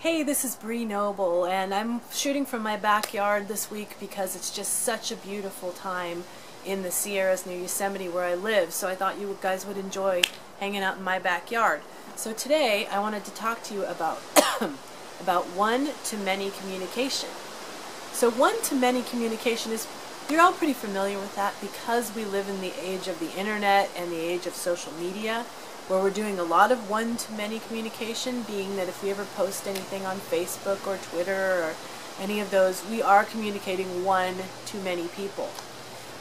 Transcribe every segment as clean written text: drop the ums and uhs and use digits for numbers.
Hey, this is Bree Noble, and I'm shooting from my backyard this week because it's just such a beautiful time in the Sierras near Yosemite where I live, so I thought you guys would enjoy hanging out in my backyard. So today I wanted to talk to you about about one-to-many communication. So one-to-many communication is, you're all pretty familiar with that because we live in the age of the internet and the age of social media, where we're doing a lot of one-to-many communication, being that if we ever post anything on Facebook or Twitter or any of those, we are communicating one-to-many people.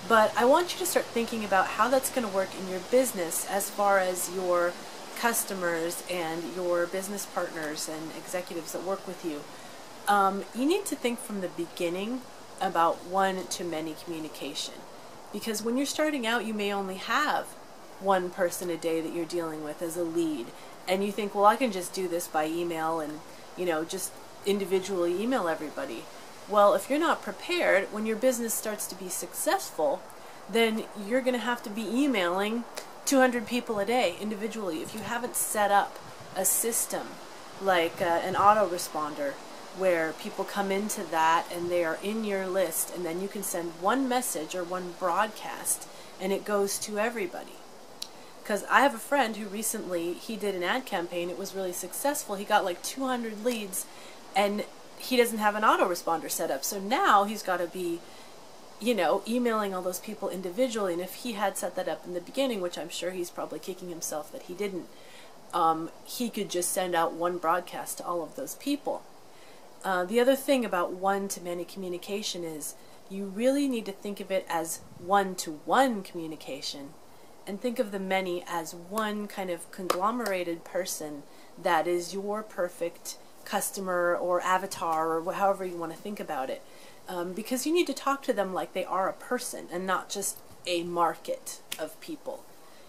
But I want you to start thinking about how that's going to work in your business as far as your customers and your business partners and executives that work with you. You need to think from the beginning about one-to-many communication, because when you're starting out, you may only have one person a day that you're dealing with as a lead, and you think, well, I can just do this by email and, you know, just individually email everybody. Well, if you're not prepared, when your business starts to be successful, then you're going to have to be emailing 200 people a day individually if you haven't set up a system like an autoresponder where people come into that and they are in your list, and then you can send one message or one broadcast and it goes to everybody. Because I have a friend who recently, he did an ad campaign, it was really successful, he got like 200 leads, and he doesn't have an autoresponder set up, so now he's got to be, you know, emailing all those people individually, and if he had set that up in the beginning, which I'm sure he's probably kicking himself that he didn't, he could just send out one broadcast to all of those people. The other thing about one-to-many communication is you really need to think of it as one-to-one communication, and think of the many as one kind of conglomerated person that is your perfect customer or avatar, or however you want to think about it. Because you need to talk to them like they are a person and not just a market of people.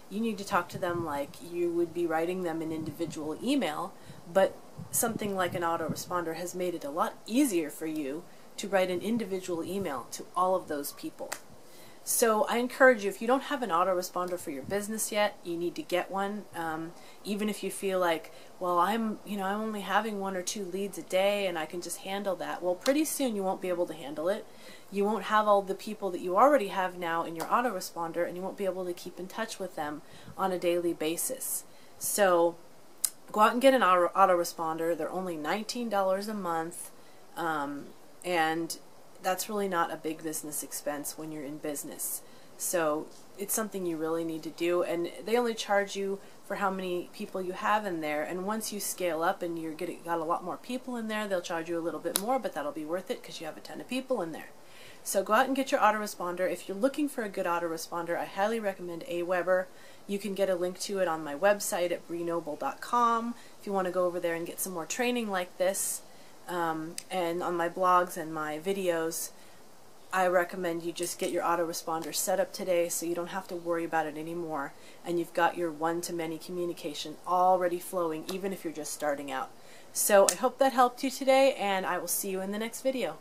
You need to talk to them like you would be writing them an individual email, but something like an autoresponder has made it a lot easier for you to write an individual email to all of those people. So I encourage you, if you don't have an autoresponder for your business yet, you need to get one. Even if you feel like, well, I'm only having 1 or 2 leads a day and I can just handle that. Well, pretty soon you won't be able to handle it. You won't have all the people that you already have now in your autoresponder, and you won't be able to keep in touch with them on a daily basis. So go out and get an autoresponder. They're only $19 a month, and that's really not a big business expense when you're in business. So it's something you really need to do, and they only charge you for how many people you have in there, and once you scale up and you're got a lot more people in there, they'll charge you a little bit more, but that'll be worth it because you have a ton of people in there. So go out and get your autoresponder. If you're looking for a good autoresponder, I highly recommend Aweber. You can get a link to it on my website at breenoble.com if you want to go over there and get some more training like this. And on my blogs and my videos, I recommend you just get your autoresponder set up today so you don't have to worry about it anymore, and you've got your one-to-many communication already flowing, even if you're just starting out. So I hope that helped you today, and I will see you in the next video.